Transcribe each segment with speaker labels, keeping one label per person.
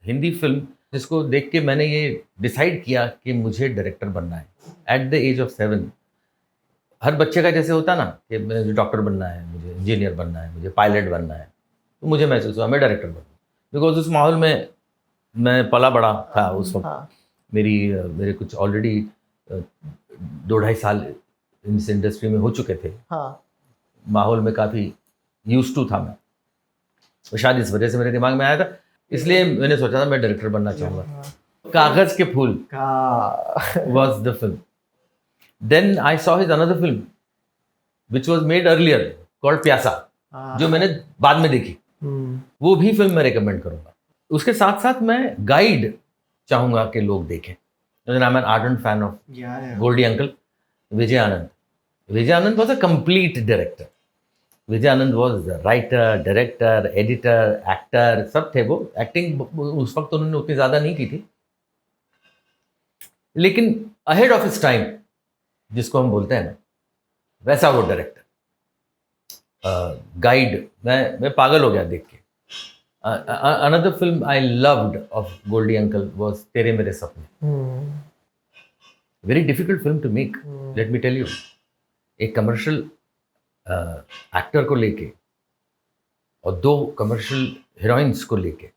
Speaker 1: Hindi film जिसको देख के मैंने ये डिसाइड किया कि मुझे डायरेक्टर बनना है एट द एज ऑफ 7। हर बच्चे का जैसे होता ना कि मुझे डॉक्टर बनना है, मुझे इंजीनियर बनना है, मुझे पायलट बनना है, तो मुझे महसूस हुआ मैं डायरेक्टर बनूँ, बिकॉज उस माहौल में मैं पला बड़ा था उस वक्त।
Speaker 2: हाँ,
Speaker 1: मेरे कुछ ऑलरेडी 2-2.5 साल इस इंडस्ट्री में हो चुके थे।
Speaker 2: हाँ,
Speaker 1: माहौल में काफ़ी यूज टू था मैं, तो शायद इस वजह से मेरे दिमाग में आया था, इसलिए मैंने सोचा था मैं डायरेक्टर बनना चाहूँगा। कागज़ के फूल was the film. Then I saw his another film which was made earlier called प्यासा, जो मैंने बाद में देखी। वो भी फिल्म मैं रिकमेंड करूँगा। उसके साथ साथ मैं गाइड चाहूँगा कि लोग देखें। I am an ardent fan of Goldie uncle, Vijay Anand. Vijay Anand was a complete director. Vijay Anand was writer, director, editor, actor, सब थे वो। एक्टिंग उस वक्त उन्होंने उतनी ज़्यादा नहीं की थी, लेकिन अहेड ऑफ इस टाइम जिसको हम बोलते हैं ना, वैसा वो डायरेक्टर। गाइड मैं पागल हो गया देख के। Another film I loved of Goldie uncle was Tere Mere Sapne. Very difficult film to make, let me tell you. एक कमर्शियल एक्टर को लेके और 2 कमर्शियल हीरोइंस को लेके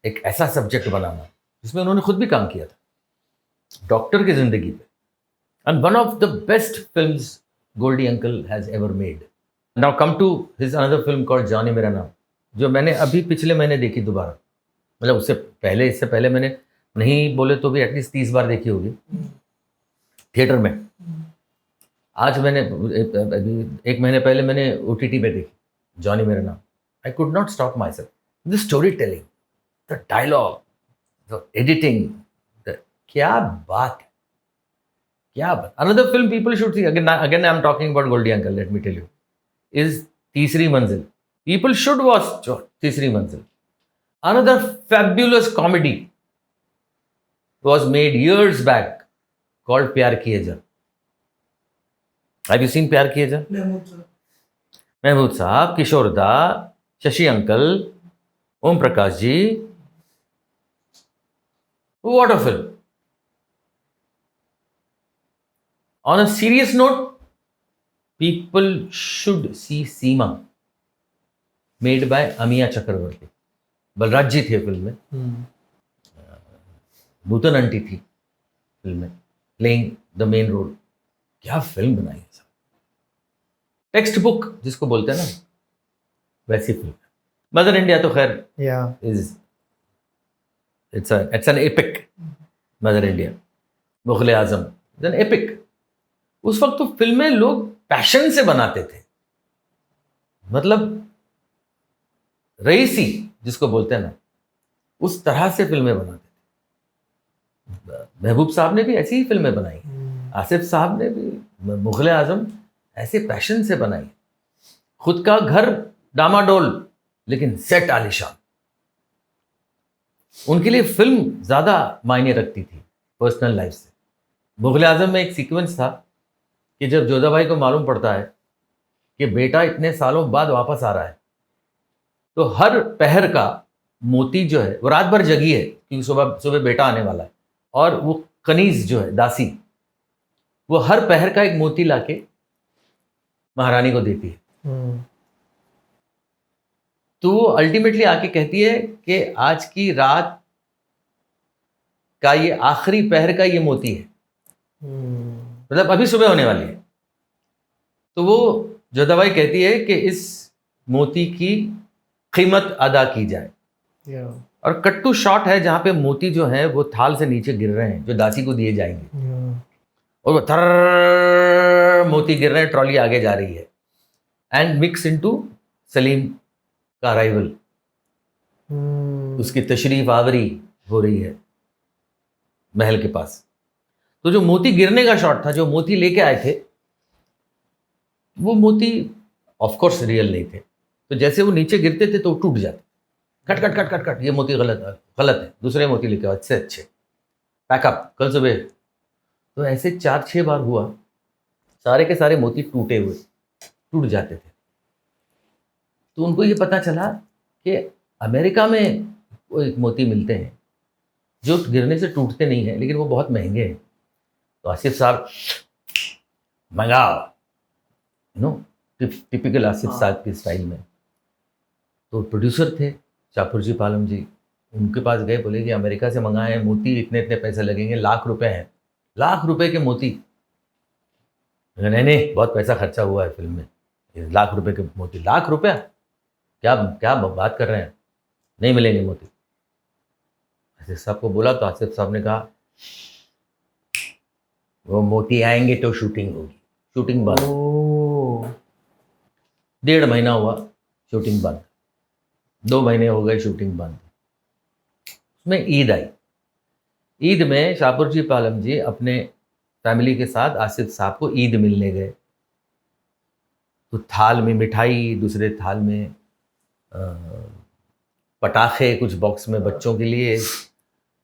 Speaker 1: एक ऐसा सब्जेक्ट बनाना जिसमें उन्होंने खुद भी काम किया था डॉक्टर की जिंदगी पे, and one of the best films Goldie uncle has ever made. Now come to his another film called Johny Mera नाम, जो मैंने अभी पिछले महीने देखी दोबारा। मतलब इससे पहले मैंने नहीं बोले तो भी एटलीस्ट 30 बार देखी होगी थिएटर में। आज मैंने एक महीने पहले मैंने OTT पे देखी Johny Mera Naam. I could not stop my self. The story telling, the dialogue, the editing, क्या बात है, क्या बात। Another film people should see, again I am talking about Goldie uncle, let me tell you, is Teesri Manzil. People should watch Teesri Manzil. Another fabulous comedy was made years back called प्यार किए जा। Have you seen प्यार किए जा? Mahmood sahab, Kishore da, Shashi uncle, Om Prakash ji, what a film. On a serious note, people should see Seema, made by अमिया चक्रवर्ती। बलराज जी थे film में, नूतन aunty थी film में प्लेइंग द मेन रोल। क्या फिल्म बनाई है सर, टेक्स्ट बुक जिसको बोलते हैं ना, वैसी फिल्म। मदर इंडिया तो खैर is it's an epic. Mother India, Mughal Azam is an epic. उस वक्त तो फिल्में लोग पैशन से बनाते थे, मतलब रईसी जिसको बोलते हैं ना, उस तरह से फिल्में बनाते थे। महबूब साहब ने भी ऐसी ही फिल्में बनाई, आसिफ साहब ने भी मुगल आजम ऐसे पैशन से बनाई। खुद का घर डामाडोल लेकिन सेट आलिशान। उनके लिए फिल्म ज्यादा मायने रखती थी पर्सनल लाइफ से। मुगल आजम में एक सीक्वेंस था कि जब जोधा भाई को मालूम पड़ता है कि बेटा इतने सालों बाद वापस आ रहा है, तो हर पहर का मोती जो है वो रात भर जगी है क्योंकि सुबह सुबह बेटा आने वाला है, और वो कनीज जो है दासी, वो हर पहर का एक मोती लाके महारानी को देती है। तो वो अल्टीमेटली आके कहती है कि आज की रात का ये आखिरी पहर का ये मोती है, मतलब अभी सुबह होने वाली है। तो वो जोधाबाई कहती है कि इस मोती की कीमत अदा की जाए, और कट्टू शॉट है जहां पे मोती जो है वो थाल से नीचे गिर रहे हैं जो दासी को दिए जाएंगे, और वो थर मोती गिर रहे हैं, ट्रॉली आगे जा रही है, एंड मिक्स इनटू सलीम का अराइवल, उसकी तशरीफ आवरी हो रही है महल के पास। तो जो मोती गिरने का शॉट था, जो मोती लेके आए थे, वो मोती ऑफ कोर्स रियल नहीं थे, तो जैसे वो नीचे गिरते थे तो टूट जाते, cut cut cut cut cut, ये मोती गलत है, दूसरे मोती लेके आओ अच्छे पैकअप कल सुबह। तो ऐसे 4-6 बार हुआ, सारे के सारे मोती टूट जाते थे। तो उनको ये पता चला कि अमेरिका में वो एक मोती मिलते हैं जो गिरने से टूटते नहीं हैं, लेकिन वो बहुत महंगे हैं। तो आसिफ साहब मंगाओ, यू नो, टिपिकल आसिफ साहब की स्टाइल में। तो प्रोड्यूसर थे शाहपुर जी पालम जी, उनके पास गए, बोले कि अमेरिका से मंगाए हैं मोती, इतने इतने पैसे लगेंगे, ₹1,00,000 हैं, ₹1,00,000 के मोती। नहीं नहीं, बहुत पैसा खर्चा हुआ है फिल्म में, ₹1,00,000 के मोती, ₹1,00,000 क्या क्या बात कर रहे हैं, नहीं मिलेंगे मोती। आसिफ साहब को बोला तो आसिफ साहब ने कहा वो मोती आएंगे तो शूटिंग होगी। शूटिंग बंद, 1.5 महीना हुआ शूटिंग बंद, 2 महीने हो गए शूटिंग बंद। उसमें ईद आई। ईद में शाहपुर जी पालम जी अपने फैमिली के साथ आसिफ साहब को ईद मिलने गए। तो थाल में मिठाई, दूसरे थाल में पटाखे, कुछ बॉक्स में बच्चों के लिए,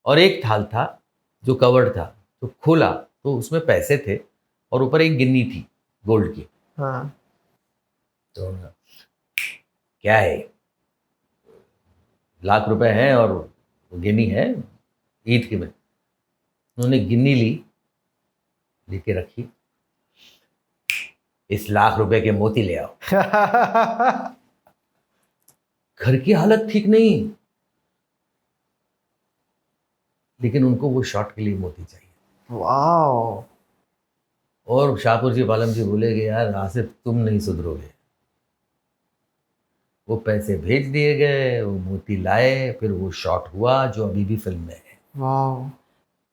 Speaker 1: और एक थाल था जो कवर्ड था, तो खोला तो उसमें पैसे थे और ऊपर एक गिन्नी थी गोल्ड की।
Speaker 2: हाँ।
Speaker 1: तो क्या है, ₹1,00,000 हैं और गिन्नी है ईद के में। उन्होंने गिन्नी ली, लेके रखी, इस ₹1,00,000 के मोती ले आओ। घर की हालत ठीक नहीं, लेकिन उनको वो शॉट के लिए मोती चाहिए।
Speaker 2: वाओ।
Speaker 1: और शाहपुर जी पालम जी बोले कि यार आसिफ तुम नहीं सुधरोगे। वो पैसे भेज दिए गए, वो मोती लाए, फिर वो शॉट हुआ जो अभी भी फिल्म में है।
Speaker 2: वाओ।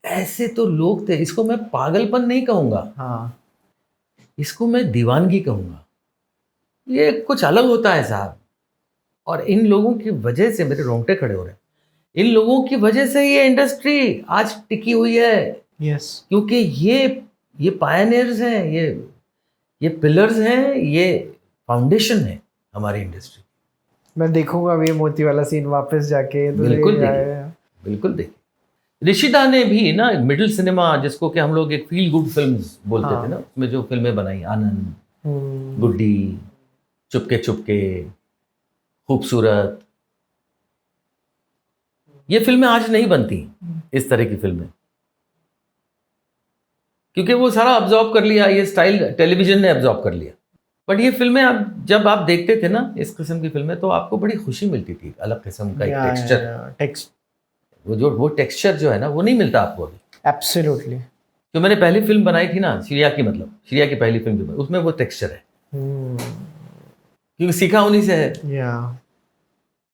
Speaker 1: ऐसे तो लोग थे। इसको मैं पागलपन नहीं कहूँगा,
Speaker 2: हाँ।
Speaker 1: इसको मैं दीवानगी कहूँगा। ये कुछ अलग होता है साहब। और इन लोगों की वजह से मेरे रोंगटे खड़े हो रहे हैं। इन लोगों की वजह से ये इंडस्ट्री आज टिकी हुई है।
Speaker 2: यस।
Speaker 1: क्योंकि ये पायनियर्स हैं, ये पिलर्स हैं, ये फाउंडेशन है हमारी इंडस्ट्री।
Speaker 2: मैं देखूंगा अभी मोती वाला सीन वापस जाके। तो
Speaker 1: बिल्कुल देखिए, बिल्कुल देखिए। ऋषिदा ने भी ना मिडिल सिनेमा, जिसको कि हम लोग एक फील गुड फिल्म्स बोलते थे ना, उसमें जो फिल्में बनाई, आनंद, गुड्डी, चुपके चुपके, खूबसूरत, ये फिल्में आज नहीं बनती, इस तरह की फिल्में, क्योंकि वो सारा अब्जॉर्ब कर लिया, ये स्टाइल टेलीविजन ने अब्जॉर्ब कर लिया। बट ये फिल्में आप जब आप देखते थे ना, इस किस्म की फिल्में, तो आपको बड़ी खुशी मिलती थी। अलग किस्म का एक टेक्सचर, वो टेक्सचर जो है ना, वो नहीं मिलता आपको अभी।
Speaker 2: एब्सोल्युटली।
Speaker 1: जो मैंने पहली फिल्म बनाई थी ना, श्रिया की, मतलब श्रिया की पहली फिल्म, उसमें वो टेक्सचर है, क्योंकि सीखा उन्हीं से है।